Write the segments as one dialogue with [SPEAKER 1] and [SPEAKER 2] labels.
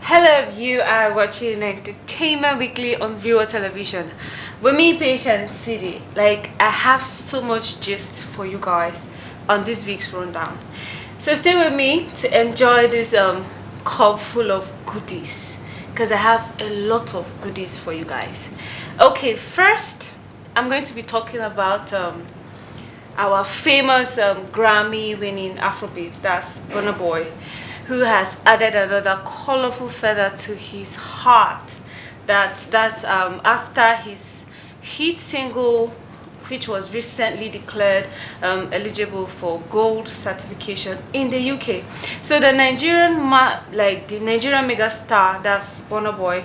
[SPEAKER 1] Hello, you are watching Entertainment Weekly on Viewer Television with me, Patient City. I have so much gist for you guys on this week's rundown. So stay with me to enjoy this cup full of goodies because I have a lot of goodies for you guys. Okay, first I'm going to be talking about our famous Grammy winning Afrobeat, that's Burna Boy, who has added another colorful feather to his heart. That's after his hit single, which was recently declared eligible for gold certification in the UK. So the Nigerian mega star, that's Burna Boy,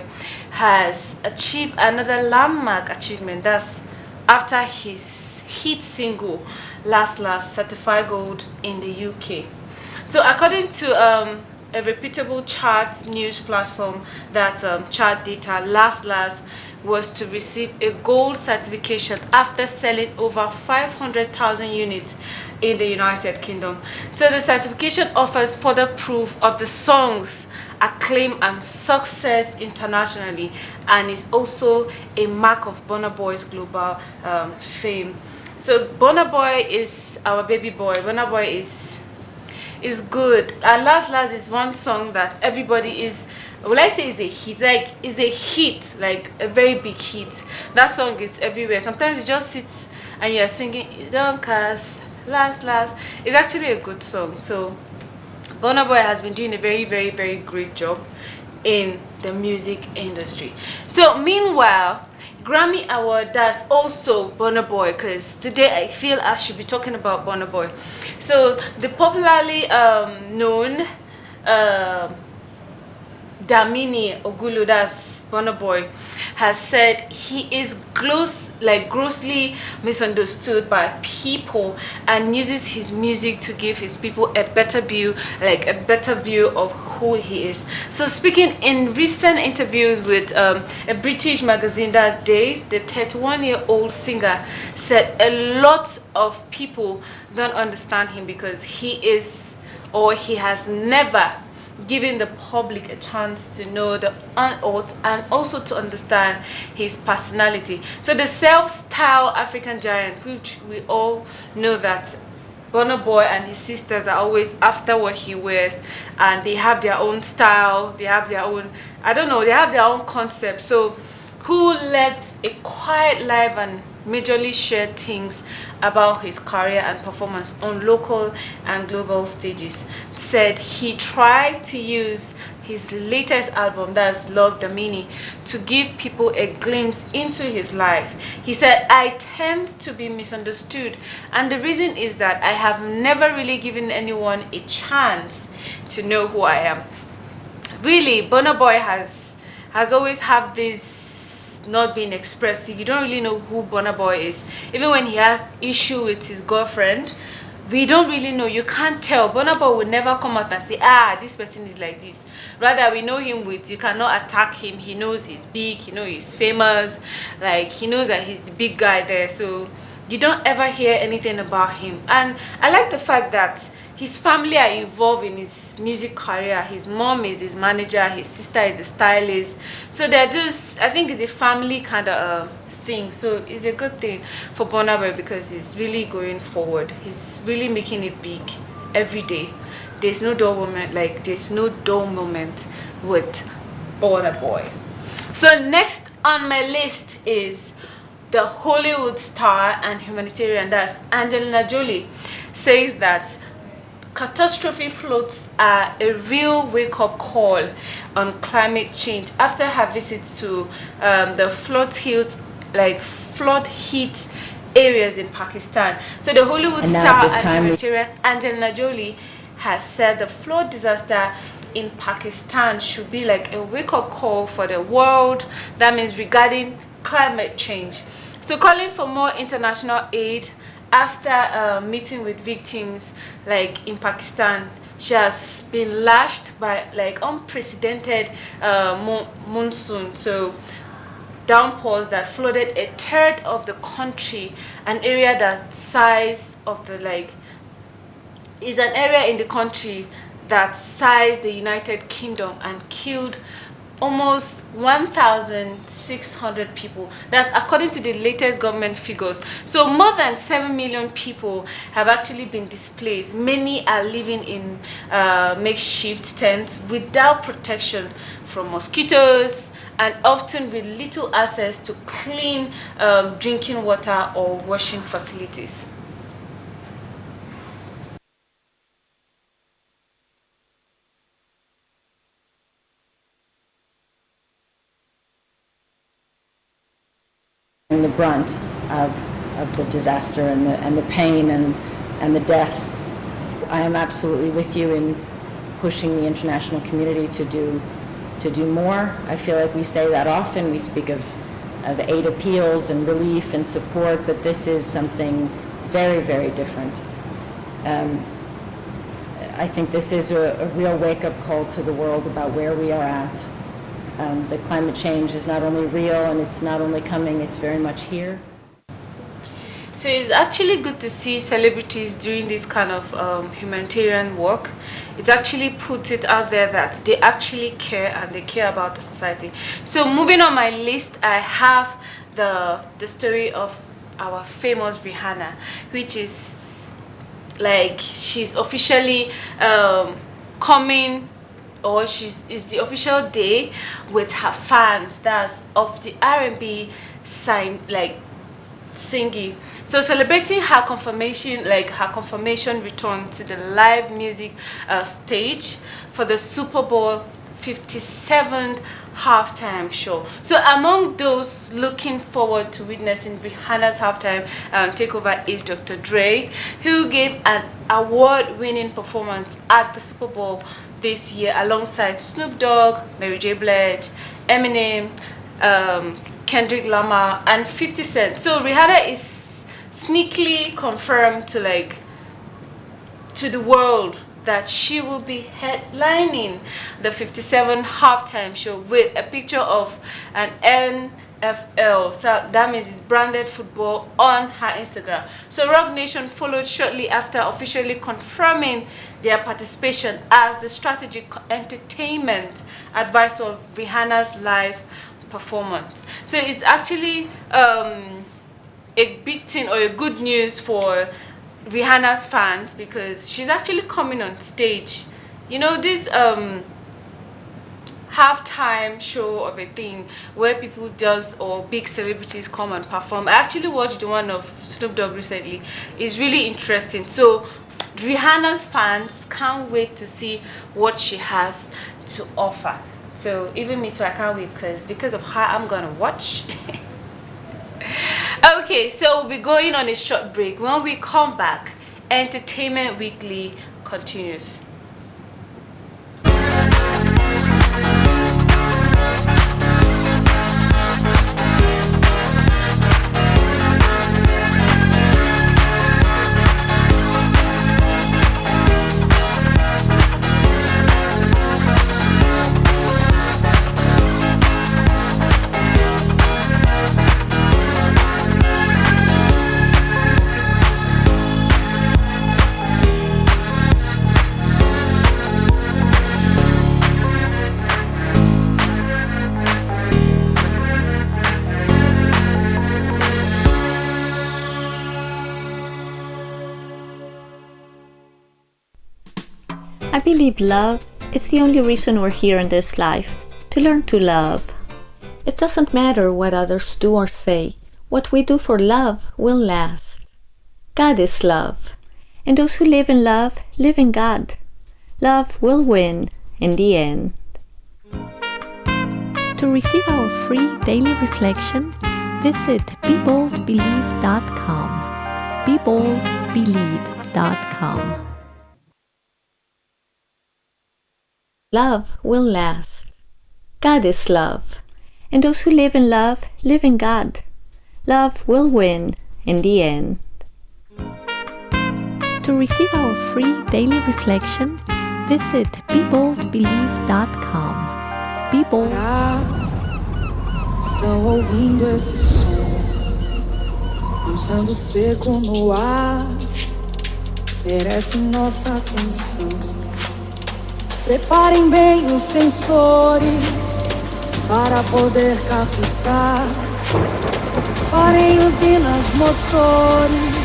[SPEAKER 1] has achieved another landmark achievement. That's after his hit single Last certified gold in the UK. So according to a reputable chart news platform, that chart data, Last was to receive a gold certification after selling over 500,000 units in the United Kingdom. So the certification offers further proof of the song's acclaim and success internationally, and is also a mark of Burna Boy's global fame. So Burna Boy is our baby boy. Burna Boy is good. And Last is one song that everybody is, will I say, is a hit. Is a hit, like a very big hit. That song is everywhere. Sometimes you just sit and you're singing Don't Cast Last. It's actually a good song. So Burna Boy has been doing a very great job in the music industry. So meanwhile, Grammy Award, that's also Burna Boy, because today I feel I should be talking about Burna Boy. So the popularly known Damini Ogulu, that's Burna Boy, has said he is grossly misunderstood by people and uses his music to give his people a better view, of who he is. So speaking in recent interviews with a British magazine, that's Days, the 31-year-old singer said a lot of people don't understand him because he has never giving the public a chance to know the unearthed and also to understand his personality. So the self-styled African giant, which we all know that Burna Boy and his sisters are always after what he wears, and they have their own style, they have their own, they have their own concept. So who led a quiet life and majorly shared things about his career and performance on local and global stages, said he tried to use his latest album, that's Love Damini, to give people a glimpse into his life. He said, I tend to be misunderstood, and the reason is that I have never really given anyone a chance to know who I am. Really, Burna Boy has always had this not being expressive. You don't really know who Burna Boy is. Even when he has issue with his girlfriend, we don't really know. You can't tell. Burna Boy will never come out and say, this person is like this. Rather, we know him with, you cannot attack him. He knows he's big, he knows he's famous, he knows that he's the big guy there. So you don't ever hear anything about him. And I like the fact that his family are involved in his music career. His mom is his manager, his sister is a stylist. So they're just, I think it's a family kind of thing. So it's a good thing for Burna Boy because he's really going forward. He's really making it big every day. There's no dull moment, with Burna Boy. So next on my list is the Hollywood star and humanitarian, that's Angelina Jolie, says that catastrophe floods are a real wake-up call on climate change after her visit to the flood-hit areas in Pakistan. So the Hollywood star and humanitarian Angelina Jolie has said the flood disaster in Pakistan should be like a wake-up call for the world. That means regarding climate change. So calling for more international aid after meeting with victims in Pakistan. She has been lashed by unprecedented monsoon, so downpours that flooded a third of the country, an area that size of the is an area in the country that sized the United Kingdom and killed almost 1,600 people. That's according to the latest government figures. So more than 7 million people have actually been displaced. Many are living in makeshift tents without protection from mosquitoes, and often with little access to clean drinking water or washing facilities.
[SPEAKER 2] The brunt of the disaster and the pain and the death. I am absolutely with you in pushing the international community to do more. I feel like we say that often. We speak of aid appeals and relief and support, but this is something very, very different. I think this is a real wake-up call to the world about where we are at. The climate change is not only real and it's not only coming, it's very much here.
[SPEAKER 1] So it's actually good to see celebrities doing this kind of humanitarian work. It actually puts it out there that they actually care and they care about the society. So moving on my list, I have the story of our famous Rihanna, which is like she's officially coming, or is the official day with her fans, that's of the R&B sign, like singing. So celebrating her confirmation return to the live music stage for the Super Bowl 57th halftime show. So among those looking forward to witnessing Rihanna's halftime takeover is Dr. Dre, who gave an award-winning performance at the Super Bowl this year alongside Snoop Dogg, Mary J. Blige, Eminem, Kendrick Lamar, and 50 Cent. So Rihanna is sneakily confirmed to the world that she will be headlining the 57 halftime show with a picture of an NFL, so that means it's branded football, on her Instagram. So Roc Nation followed shortly after, officially confirming their participation as the strategic entertainment advisor of Rihanna's live performance. So it's actually a big thing, or a good news for Rihanna's fans, because she's actually coming on stage. You know, this halftime show of a thing where people or big celebrities come and perform. I actually watched the one of Snoop Dogg recently. It's really interesting. So Rihanna's fans can't wait to see what she has to offer. So even me too, I can't wait, because of her I'm gonna watch. Okay, so we'll be going on a short break. When we come back, Entertainment Weekly continues.
[SPEAKER 3] I believe love is the only reason we're here in this life, to learn to love. It doesn't matter what others do or say, what we do for love will last. God is love, and those who live in God. Love will win in the end. To receive our free daily reflection, visit BeBoldBelieve.com. BeBoldBelieve.com. Love will last. God is love, and those who live in God. Love will win in the end. To receive our free daily reflection, visit BeBoldBelieve.com. Be bold.
[SPEAKER 4] Estão ouvindo esse som, pulsando seco no ar, merece nossa atenção. Preparem bem os sensores para poder captar. Parem usinas motores.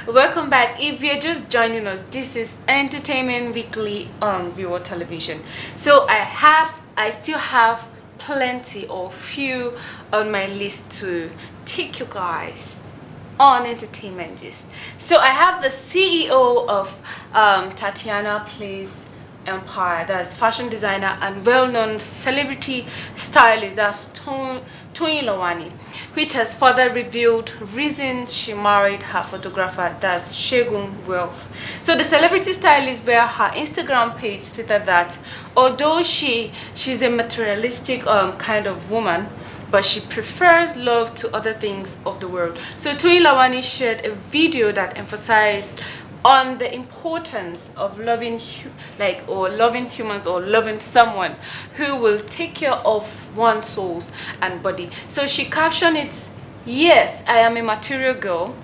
[SPEAKER 1] Welcome back. If you're just joining us, this is Entertainment Weekly on Viewer Television. So I still have plenty or few on my list to take you guys on entertainment gist. So I have the CEO of Tatiana Place Empire, that's fashion designer and well-known celebrity stylist, that's Toyin Lawani, which has further revealed reasons she married her photographer, that's Shegun Wealth. So the celebrity stylist via her Instagram page stated that although she's a materialistic kind of woman, but she prefers love to other things of the world. So Toyin Lawani shared a video that emphasized on the importance of loving humans, or loving someone who will take care of one's souls and body. So she captioned it, "Yes, I am a material girl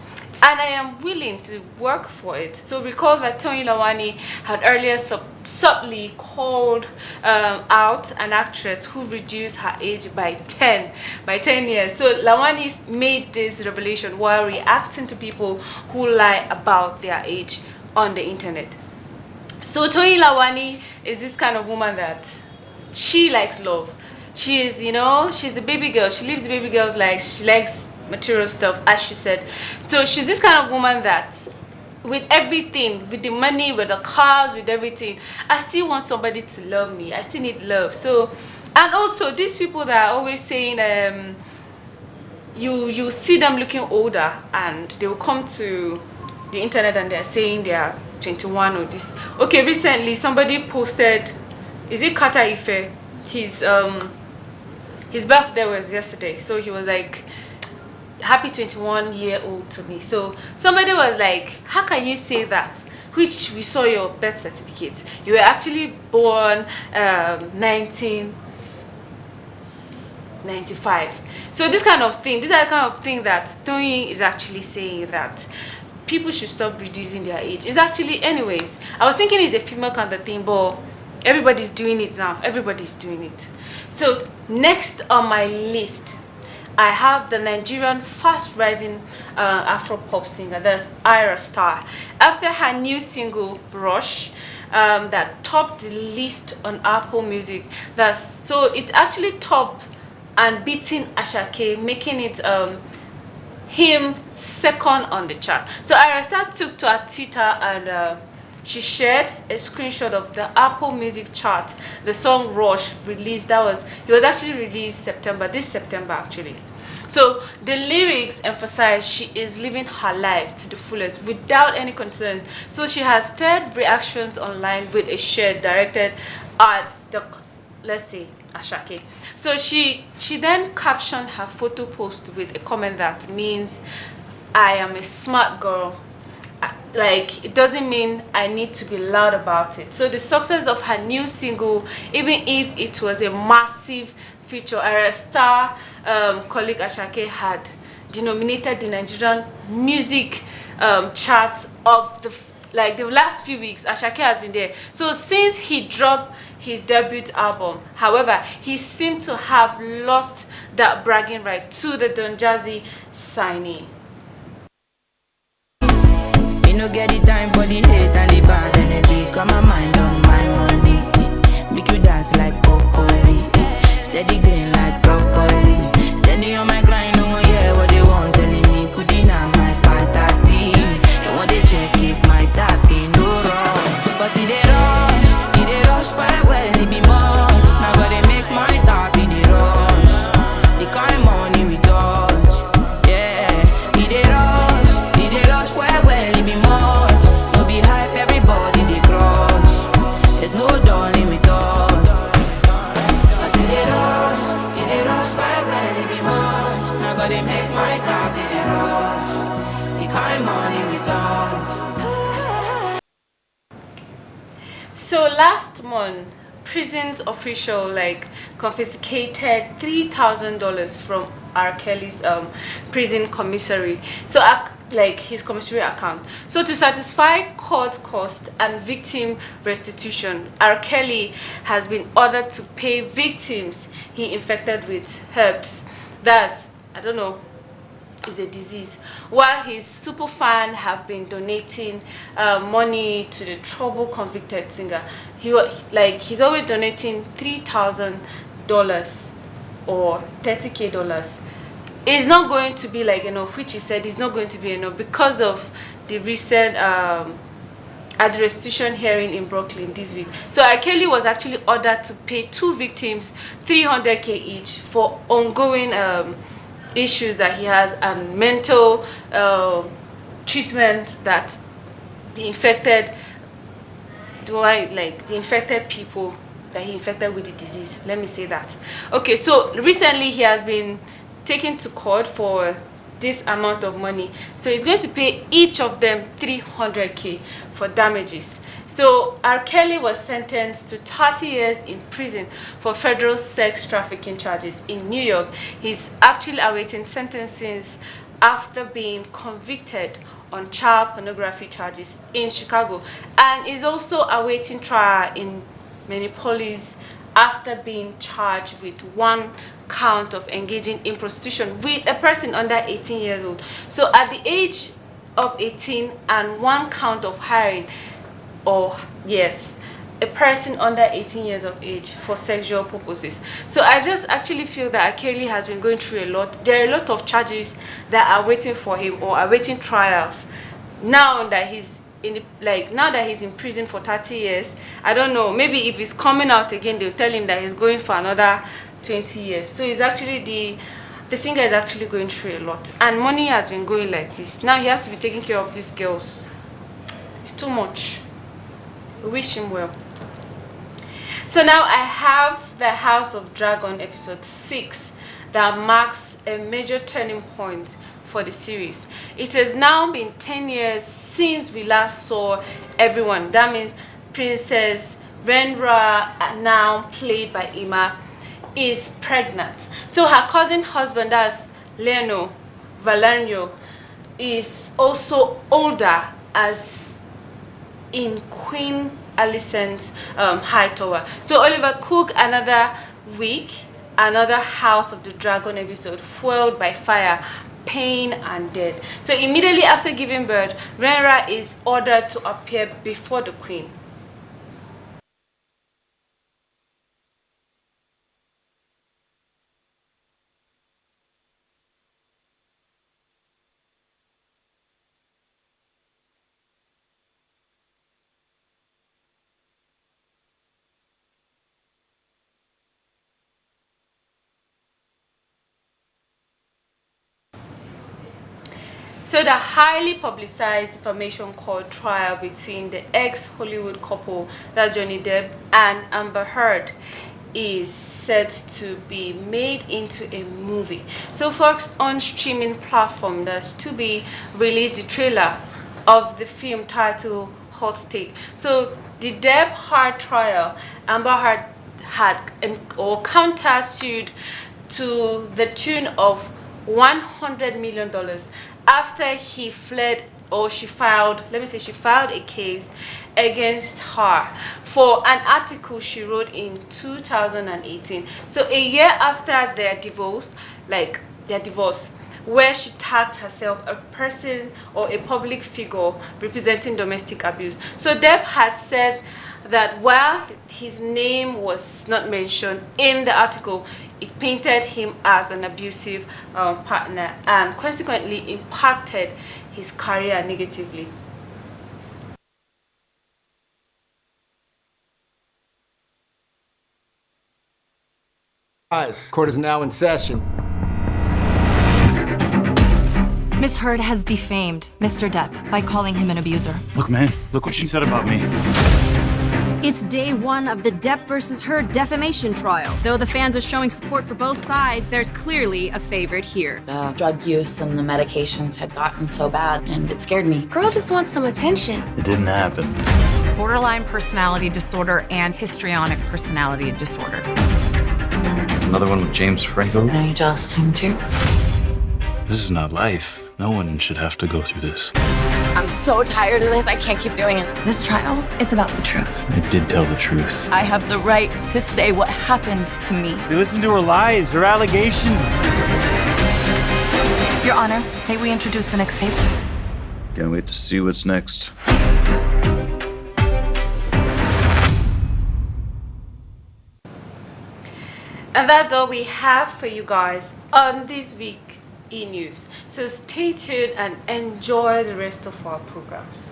[SPEAKER 1] and I am willing to work for it." So recall that Toyin Lawani had earlier subtly called out an actress who reduced her age by 10 years. So Lawani made this revelation while reacting to people who lie about their age on the internet. So Toyin Lawani is this kind of woman that she likes love. She is, she's the baby girl. She lives the baby girl's life. She likes material stuff, as she said. So she's this kind of woman that with everything, with the money, with the cars, with everything, I still want somebody to love me. I still need love. So, and also these people that are always saying you see them looking older and they will come to the internet and they're saying they are 21 or this. Okay, recently somebody posted, is it Kata Ife? His birthday was yesterday, so he was like, "Happy 21-year-old to me." So somebody was like, "How can you say that? Which we saw your birth certificate. You were actually born 1995." So these are the kind of thing that Toyin is actually saying, that people should stop reducing their age. It's actually, anyways, I was thinking it's a female kind of thing, but everybody's doing it now. Everybody's doing it. So next on my list, I have the Nigerian fast-rising Afro-pop singer, that's Ira Star. After her new single "Brush," that topped the list on Apple Music, so it actually topped and beating Ashake, making it him second on the chart. So Ira Star took to her Twitter and she shared a screenshot of the Apple Music chart, the song "Rush" released. It was actually released this September actually. So the lyrics emphasize she is living her life to the fullest without any concern. So she has stirred reactions online with a share directed at the, let's say, Ashake. So she then captioned her photo post with a comment that means, "I am a smart girl. Like, it doesn't mean I need to be loud about it." So the success of her new single, even if it was a massive feature, Ira Star colleague Ashake had denominated the Nigerian music charts of the last few weeks. Ashake has been there. So since he dropped his debut album, however, he seemed to have lost that bragging right to the Don Jazzy signing.
[SPEAKER 5] No get the time for the hate and the bad energy. Got my mind on my money. Make you dance like broccoli. Steady green like broccoli. Steady on my grind, no one hear what they want telling me. Could deny my fantasy. They want to check if my tap ain't no wrong, but it ain't wrong.
[SPEAKER 1] So last month, prison's official confiscated $3,000 from R. Kelly's prison commissary. So his commissary account. So to satisfy court cost and victim restitution, R. Kelly has been ordered to pay victims he infected with herpes. That's, I don't know, is a disease, while his super fan have been donating money to the trouble convicted singer. He's always donating $3,000 or $30K. It's not going to be enough, which he said is not going to be enough because of the recent at the restitution hearing in Brooklyn this week. So R. Kelly was actually ordered to pay two victims $300K each for ongoing issues that he has and mental treatment that the infected people that he infected with the disease. Let me say that. Okay, so recently he has been taken to court for this amount of money. So he's going to pay each of them $300K for damages. So R. Kelly was sentenced to 30 years in prison for federal sex trafficking charges in New York. He's actually awaiting sentences after being convicted on child pornography charges in Chicago, and is also awaiting trial in Minneapolis after being charged with one count of engaging in prostitution with a person under 18 years old. So at the age of 18 and one count of hiring, a person under 18 years of age for sexual purposes. So I just actually feel that R. Kelly has been going through a lot. There are a lot of charges that are waiting for him or awaiting trials. Now that he's in prison for 30 years, I don't know, maybe if he's coming out again, they'll tell him that he's going for another 20 years. So he's actually the singer is actually going through a lot, and money has been going like this. Now he has to be taking care of these girls. It's too much. We wish him well. So now I have the House of Dragon episode 6 that marks a major turning point for the series. It has now been 10 years since we last saw everyone. That means Princess Renra, now played by Ima, is pregnant. So her cousin husband, that's Leonor Valerio, is also older, as in Queen Alicent's High Tower. So Oliver Cook, another week, another House of the Dragon episode fueled by fire, pain and death. So immediately after giving birth, Renra is ordered to appear before the queen. So the highly publicized defamation court trial between the ex-Hollywood couple, that's Johnny Depp and Amber Heard, is set to be made into a movie. So Fox on streaming platform, that's to be released the trailer of the film titled Hot Take. So the Depp Heard trial, Amber Heard had counter-sued to the tune of $100 million after he fled, or she filed a case against her for an article she wrote in 2018. So a year after their divorce, where she tagged herself a person or a public figure representing domestic abuse. So Depp had said that while his name was not mentioned in the article, it painted him as an abusive partner and consequently impacted his career negatively.
[SPEAKER 6] Court is now in session.
[SPEAKER 7] Miss Heard has defamed Mr. Depp by calling him an abuser.
[SPEAKER 8] Look, man, look what she said about me.
[SPEAKER 9] It's day one of the Depp versus Heard defamation trial. Though the fans are showing support for both sides, there's clearly a favorite here.
[SPEAKER 10] The drug use and the medications had gotten so bad, and it scared me.
[SPEAKER 11] Girl just wants some attention.
[SPEAKER 8] It didn't happen.
[SPEAKER 6] borderline personality disorder and histrionic personality disorder.
[SPEAKER 8] Another one with James Franco.
[SPEAKER 10] Any just him too?
[SPEAKER 8] This is not life. No one should have to go through this.
[SPEAKER 10] I'm so tired of this. I can't keep doing it.
[SPEAKER 7] This trial, it's about the truth.
[SPEAKER 8] It did tell the truth.
[SPEAKER 10] I have the right to say what happened to me.
[SPEAKER 11] They listened to her lies, her allegations.
[SPEAKER 7] Your Honor, may we introduce the next tape?
[SPEAKER 8] Can't wait to see what's next.
[SPEAKER 1] And that's all we have for you guys on this week e-news. So stay tuned and enjoy the rest of our programs.